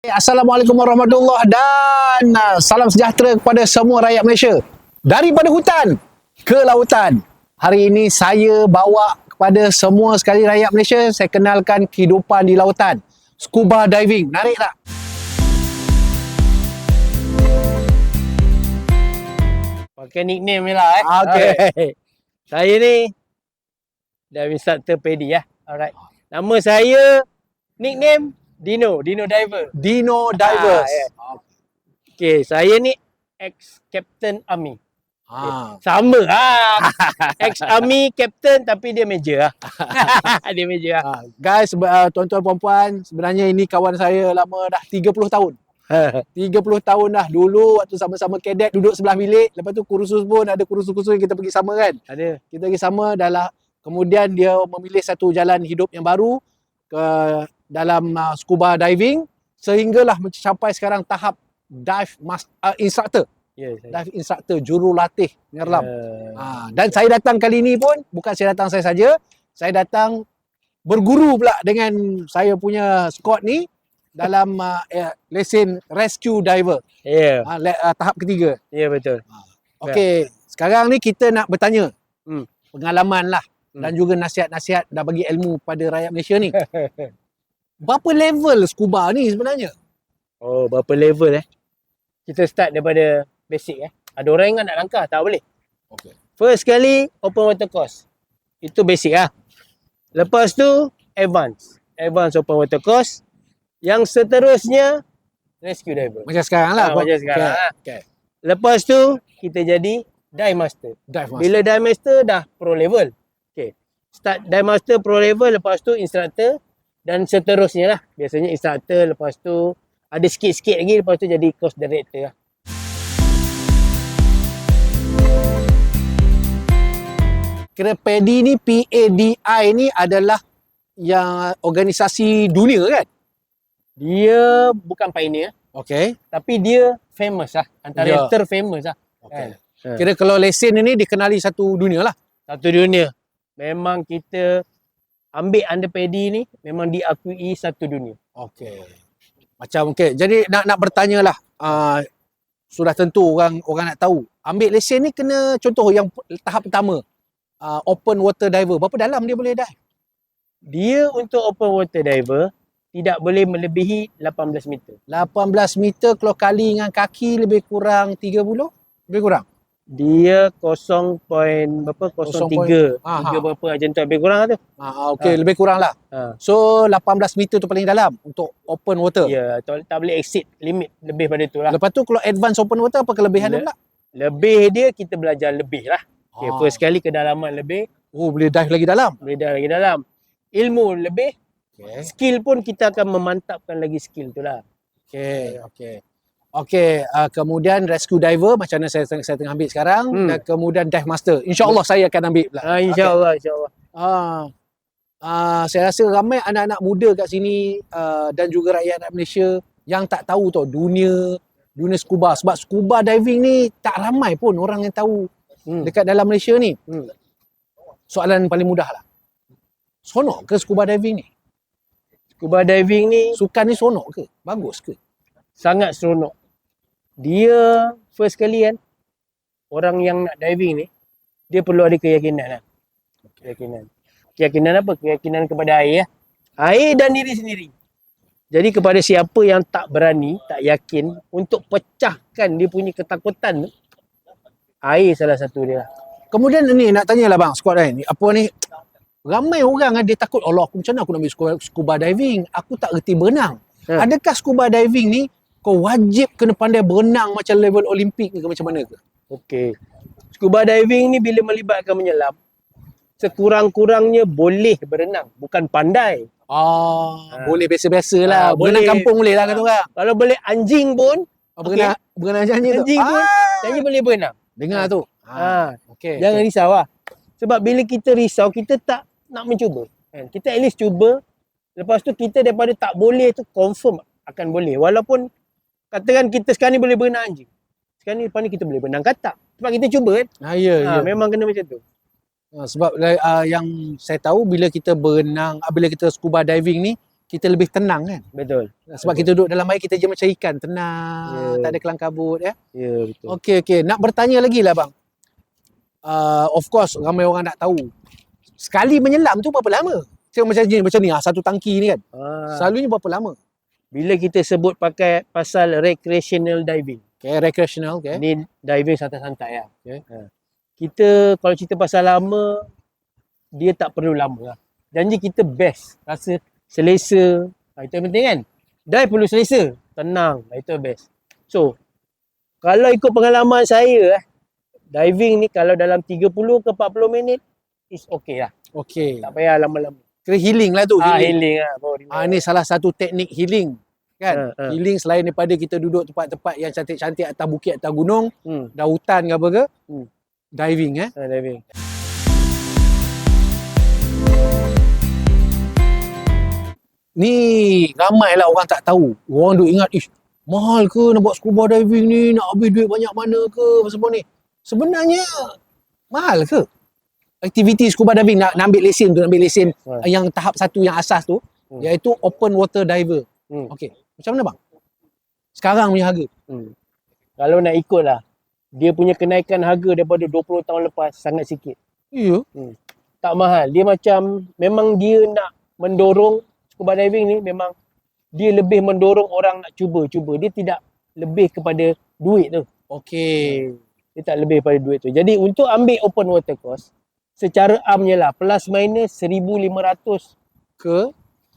Assalamualaikum warahmatullahi dan salam sejahtera kepada semua rakyat Malaysia. Daripada hutan ke lautan. Hari ini saya bawa kepada semua sekali rakyat Malaysia, saya kenalkan kehidupan di lautan. Scuba diving. Narik tak? Pakai nickname ni lah Okey. Saya ni diving instructor Paddy lah. Alright. Nama saya nickname Dino Diver. Dino Divers. Yeah. Okay, saya ni ex-captain army. Sama ex-army captain tapi dia major lah. Dia major lah. Guys, tuan-tuan puan-puan, sebenarnya ini kawan saya lama dah 30 tahun. 30 tahun dah. Dulu waktu sama-sama kadet duduk sebelah bilik. Lepas tu kursus pun ada kursus-kursus yang kita pergi sama kan. Ada. Kita pergi sama dalam. Kemudian dia memilih satu jalan hidup yang baru ke dalam scuba diving sehinggalah mencapai sekarang tahap instructor. Yes. Dive instructor, jurulatih menyelam. Dan saya datang kali ini pun bukan saya datang saya saja. Saya datang berguru pula dengan saya punya squad ni dalam lesen rescue diver. Ya. Tahap ketiga. Ya, betul. Okey, sekarang ni kita nak bertanya pengalaman lah dan juga nasihat-nasihat dah bagi ilmu pada rakyat Malaysia ni. Berapa level scuba ni sebenarnya? Oh, berapa level Kita start daripada basic Ada orang yang nak langkah, tak boleh. Okey. First kali open water course. Itu basic Lepas tu advance open water course. Yang seterusnya rescue diver. Macam sekarang lah. Macam sekarang. Okay. Lepas tu kita jadi dive master. Bila dive master dah pro level. Okay. Start dive master pro level, lepas tu instructor dan seterusnya lah. Biasanya instructor, lepas tu ada sikit-sikit lagi, lepas tu jadi course director lah. Kira PADI ni, PADI ni adalah yang organisasi dunia kan? Dia bukan pioneer, Okey. tapi dia famous lah. Antara yang terfamous lah. Okey. Kira kalau lesen ni dikenali satu dunia lah. Satu dunia. Memang kita ambil under PADI ni memang diakui satu dunia. Okey. Macam jadi nak bertanyalah, sudah tentu orang nak tahu. Ambil lesen ni kena contoh yang tahap pertama. Open water diver. Berapa dalam dia boleh dive? Dia untuk open water diver tidak boleh melebihi 18 meter. 18 meter kalau kali dengan kaki lebih kurang 30? Lebih kurang? Dia 0.03 berapa macam tu, lebih kurang tu. Okey, lebih kurang lah. So 18 meter tu paling dalam untuk open water. Ya, tak boleh exceed limit lebih pada tu lah. Lepas tu kalau advance open water apa kelebihan dia pula? Lebih dia kita belajar lebih lah. Okay, first kali kedalaman lebih. Boleh dive lagi dalam. Boleh dive lagi dalam. Ilmu lebih. Skill pun kita akan memantapkan lagi skill tu lah. Okey, kemudian rescue diver macam mana saya tengah ambil sekarang, dan kemudian dive master. InsyaAllah saya akan ambil pula. InsyaAllah. Saya rasa ramai anak-anak muda kat sini dan juga rakyat Malaysia yang tak tahu tau dunia scuba. Sebab scuba diving ni tak ramai pun orang yang tahu dekat dalam Malaysia ni. Soalan paling mudah lah. Sonok ke scuba diving ni? Scuba diving ni, sukan ni sonok ke? Bagus ke? Sangat seronok. Dia first kali orang yang nak diving ni, dia perlu ada keyakinan lah. Keyakinan apa? Keyakinan kepada air Air dan diri sendiri. Jadi kepada siapa yang tak berani, tak yakin untuk pecahkan dia punya ketakutan tu, air salah satu dia. Kemudian ni nak tanyalah bang, squad ni, apa ni, ramai orang dia takut, Allah aku macam mana aku nak ambil scuba diving, aku tak reti berenang. Adakah scuba diving ni kau wajib kena pandai berenang macam level Olimpik ke macam mana ke? Okey. Scuba diving ni bila melibatkan menyelam, sekurang-kurangnya boleh berenang, bukan pandai. Boleh biasa-biasa lah. Berenang kampung boleh lah kata orang. Kalau boleh anjing pun, berenang anjing tu. Anjing pun, saya boleh berenang. Dengar tu. Jangan risau lah. Sebab bila kita risau, kita tak nak mencuba. Kita at least cuba. Lepas tu kita daripada tak boleh tu confirm akan boleh. Walaupun katakan kita sekarang ni boleh berenang anjing. Sekarang ni lepas ni kita boleh berenang katak. Sebab kita cuba memang kena macam tu. Sebab yang saya tahu bila kita berenang, bila kita scuba diving ni, kita lebih tenang kan. Betul. Sebab kita duduk dalam air, kita je macam ikan, tenang, Ya. tak ada kelang kabut ya. Ya, betul. Okey. Nak bertanya lagi lah bang. Of course ramai orang nak tahu. Sekali menyelam tu berapa lama? Macam ni satu tangki ni kan. Selalunya berapa lama? Bila kita sebut pakai pasal recreational diving. Okay, recreational, okay. Ni diving santai-santai lah. Okay. Kita kalau cerita pasal lama, dia tak perlu lama lah. Janji kita best. Rasa selesa. Itu yang penting kan. Dive perlu selesa. Tenang. Itu best. So, kalau ikut pengalaman saya, diving ni kalau dalam 30 ke 40 minit, is okay lah. Okay. Tak payah lama-lama. Kira healing lah tu. Healing lah. Ni salah satu teknik healing. Kan? Healing selain daripada kita duduk tempat-tempat yang cantik-cantik atas bukit, atas gunung, dah hutan ke apa ke, diving Diving. Ni ramai lah orang tak tahu. Orang duk ingat, mahal ke nak buat scuba diving ni, nak habis duit banyak mana ke, apa ni. Sebenarnya, mahal ke? Aktiviti scuba diving, nak ambil lesen tu, yang tahap satu yang asas tu, iaitu open water diver. Okey, macam mana bang? Sekarang punya harga? Kalau nak ikut lah, dia punya kenaikan harga daripada 20 tahun lepas sangat sikit. Ya. Tak mahal. Dia macam, memang dia nak mendorong scuba diving ni, memang dia lebih mendorong orang nak cuba. Dia tidak lebih kepada duit tu. Okey. Dia tak lebih pada duit tu. Jadi untuk ambil open water course, secara amnya lah, plus minus 1,500 Ke?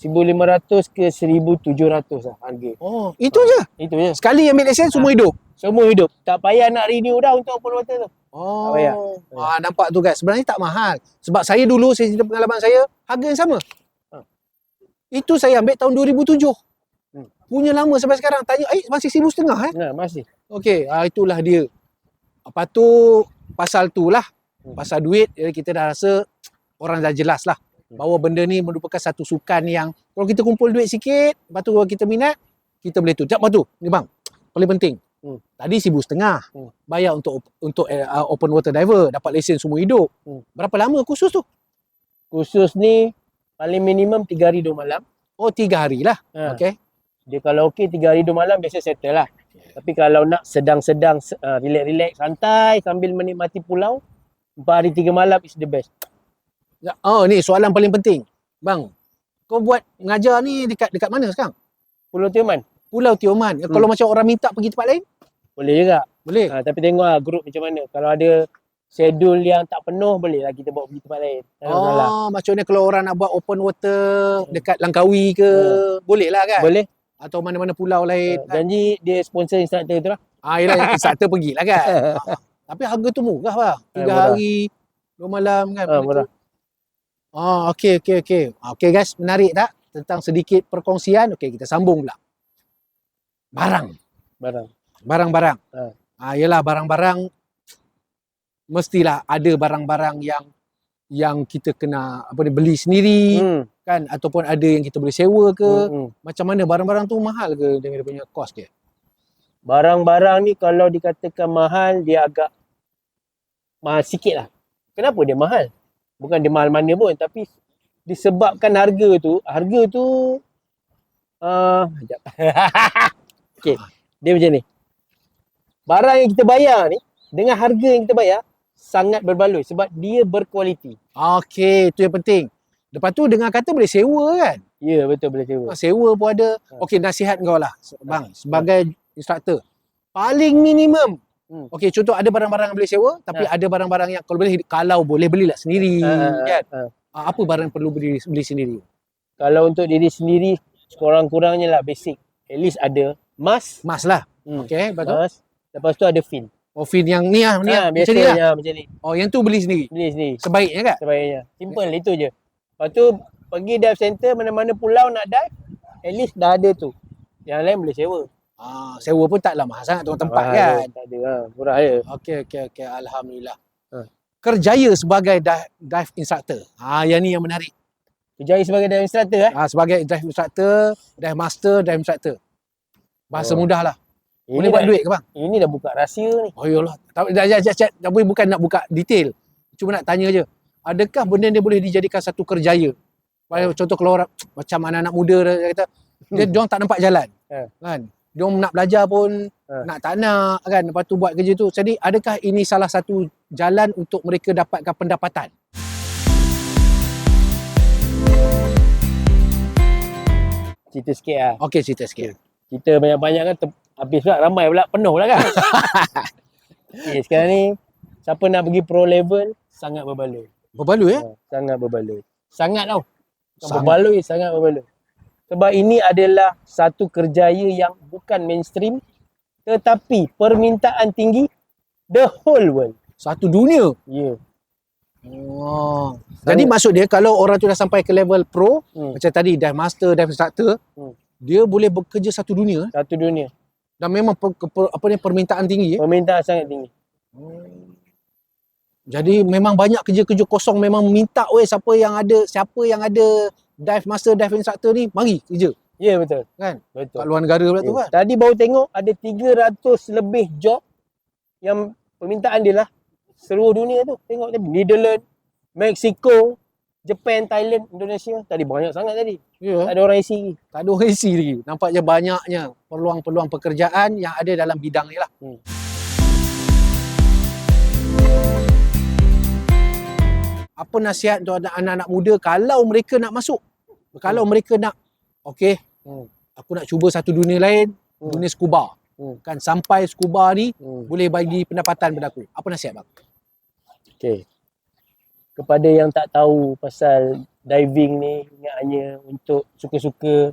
1,500 ke 1,700 lah harga. Oh, itu je? Itu je. Sekali ambil lesen, semua hidup? Semua hidup. Tak payah nak renew dah untuk open water tu. Oh, payah. Nampak tu guys. Sebenarnya tak mahal. Sebab saya dulu, saya cerita pengalaman saya, harga yang sama. Itu saya ambil tahun 2007. Punya lama sampai sekarang. Tanya, masih 1,500 Nah, masih. Okey, itulah dia. Lepas tu, pasal tu lah. Pasal duit, jadi kita dah rasa orang dah jelas lah. Bahawa benda ni merupakan satu sukan yang, kalau kita kumpul duit sikit, lepas tu kalau kita minat, kita boleh tu. Lepas tu, ni bang, paling penting. Tadi 1,500 bayar untuk open water diver, dapat lesen semua hidup. Berapa lama kursus tu? Kursus ni paling minimum 3 hari 2 malam. Oh, 3 hari lah. Okey. Dia kalau okey 3 hari 2 malam biasa settle lah. Tapi kalau nak sedang-sedang relax-relax santai sambil menikmati pulau, 4 hari 3 malam is the best. Oh, ni soalan paling penting. Bang, kau buat mengajar ni dekat mana sekarang? Pulau Tioman. Pulau Tioman. Kalau macam orang minta pergi tempat lain? Boleh juga. Boleh. Tapi tengok lah grup macam mana. Kalau ada schedule yang tak penuh, boleh lah kita bawa pergi tempat lain. Maksudnya kalau orang nak buat open water dekat Langkawi ke, boleh lah kan? Boleh. Atau mana-mana pulau lain. Janji dia sponsor instructor tu lah. Yelah, instructor pergilah kan. Tapi harga tu murah lah. 3 hari, 2 malam kan. Murah. Okey. Okey guys, menarik tak? Tentang sedikit perkongsian. Okey, kita sambung pula. Barang-barang. Yelah, barang-barang mestilah ada barang-barang yang kita kena beli sendiri kan, ataupun ada yang kita boleh sewa ke. Macam mana barang-barang tu mahal ke dengan dia punya kos dia? Barang-barang ni kalau dikatakan mahal, dia agak mahal sikit lah. Kenapa dia mahal? Bukan dia mahal mana pun, tapi disebabkan harga tu okey, dia macam ni. Barang yang kita bayar ni dengan harga yang kita bayar sangat berbaloi sebab dia berkualiti. Okey, itu yang penting. Lepas tu dengar kata boleh sewa kan? Ya, betul boleh sewa. Sewa pun ada. Okey, nasihat kau lah bang, sebagai instructor. Paling minimum. Okey, contoh ada barang-barang yang boleh sewa, tapi ada barang-barang yang kalau boleh belilah sendiri kan. Apa barang yang perlu beli sendiri? Kalau untuk diri sendiri, kurang-kurangnya lah basic. At least ada mask. Mask lah. Okey, lepas tu? Lepas tu ada fin. Oh, fin yang ni lah. Macam ni lah. Macam ni. Oh, yang tu beli sendiri? Beli sendiri. Sebaiknya kan? Sebaiknya. Simple, itu je. Lepas tu, pergi dive center, mana-mana pulau nak dive, at least dah ada tu. Yang lain boleh sewa. Sewa pun taklah mahal sangat tempat kan? Tak ada lah. Murah je. Okey. Alhamdulillah. Kerjaya sebagai dive instructor. Yang ni yang menarik. Kerjaya sebagai dive instructor sebagai dive instructor, dive master, dive instructor. Bahasa mudah lah. Boleh buat duit ke bang? Ini dah buka rahsia ni. Oh yalah. Tapi bukan nak buka detail. Cuma nak tanya je. Adakah benda ni boleh dijadikan satu kerjaya? Contoh kalau orang macam anak-anak muda dia kata diorang tak nampak jalan. Kan? Diorang nak belajar pun nak tak nak kan, lepas tu buat kerja tu. Jadi adakah ini salah satu jalan untuk mereka dapatkan pendapatan? Cerita sikit lah. Okey, cerita sikit. Kita banyak-banyak kan habis pula, ramai pula, penuh pula kan. Okay, sekarang ni siapa nak pergi pro level sangat berbaloi. Berbaloi Sangat berbaloi. Sangat tau. Bukan Sangat. berbaloi, sangat berbaloi. Sebab ini adalah satu kerjaya yang bukan mainstream tetapi permintaan tinggi the whole world. Satu dunia. Ya. Yeah. Oh. Jadi maksud dia kalau orang tu dah sampai ke level pro, macam tadi dive master, dive instructor, dia boleh bekerja satu dunia Satu dunia. dan memang permintaan tinggi. Permintaan sangat tinggi. Jadi memang banyak kerja-kerja kosong, memang minta siapa yang ada dive master, dive instructor ni mari kerja. Ya, yeah, betul. Kan? Betul. Kat luar negara pula tu kan. Tadi baru tengok ada 300 lebih job yang permintaan dia lah seluruh dunia tu. Tengok tadi Netherlands, Mexico, Japan, Thailand, Indonesia. Tadi banyak sangat tadi. Ya. Tak ada orang isi lagi. Tak ada orang isi lagi. Nampaknya banyaknya peluang-peluang pekerjaan yang ada dalam bidang ni lah. Apa nasihat untuk anak-anak muda kalau mereka nak masuk? Kalau mereka nak, okey, aku nak cuba satu dunia lain, dunia scuba. Kan sampai scuba ni boleh bagi pendapatan pada aku. Apa nasihat bang? Okey. Kepada yang tak tahu pasal diving ni, ingat hanya untuk suka-suka.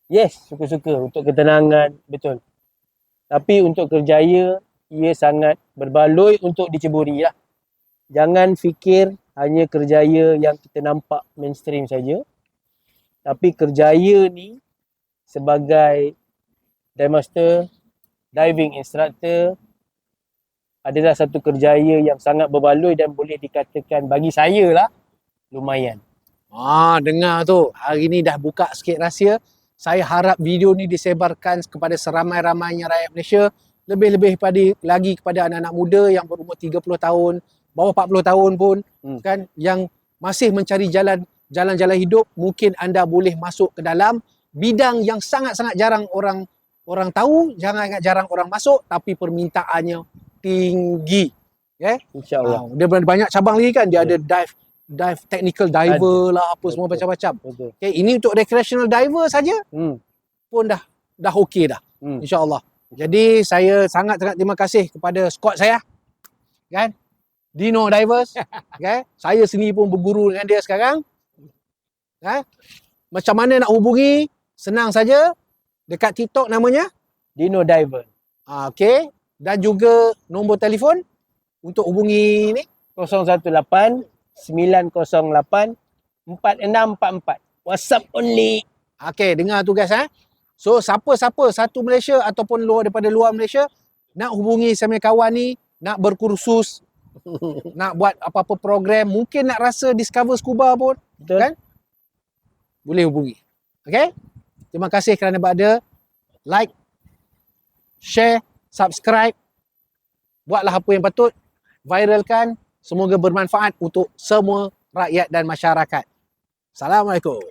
Yes, suka-suka untuk ketenangan, betul. Tapi untuk kerjaya, ia sangat berbaloi untuk diceburi lah. Jangan fikir hanya kerjaya yang kita nampak mainstream saja. Tapi kerjaya ni sebagai dive master, diving instructor adalah satu kerjaya yang sangat berbaloi dan boleh dikatakan bagi saya lah lumayan. Dengar tu. Hari ni dah buka sikit rahsia. Saya harap video ni disebarkan kepada seramai-ramainya rakyat Malaysia. Lebih-lebih lagi kepada anak-anak muda yang berumur 30 tahun, bawah 40 tahun pun kan, yang masih mencari jalan-jalan hidup. Mungkin anda boleh masuk ke dalam bidang yang sangat-sangat jarang orang tahu, jarang orang masuk, tapi permintaannya tinggi. InsyaAllah. Dia banyak cabang lagi kan. Dia ada dive technical diver lah, apa semua macam-macam. Okay, ini untuk recreational diver saja pun dah okey dah. InsyaAllah. Jadi saya sangat-sangat terima kasih kepada squad saya. Kan? Dino Divers. Okay? Saya sendiri pun berguru dengan dia sekarang. Macam mana nak hubungi? Senang saja. Dekat TikTok namanya Dino Diver. Okey. Dan juga nombor telefon untuk hubungi ni 018 908 4644. WhatsApp only. Okey, dengar tu guys So siapa-siapa satu Malaysia ataupun daripada luar Malaysia nak hubungi saya punya kawan ni, nak berkursus, nak buat apa-apa program, mungkin nak rasa discover scuba pun, betul kan? Boleh hubungi. Okey? Terima kasih kerana berada. Like, share, subscribe. Buatlah apa yang patut. Viralkan. Semoga bermanfaat untuk semua rakyat dan masyarakat. Assalamualaikum.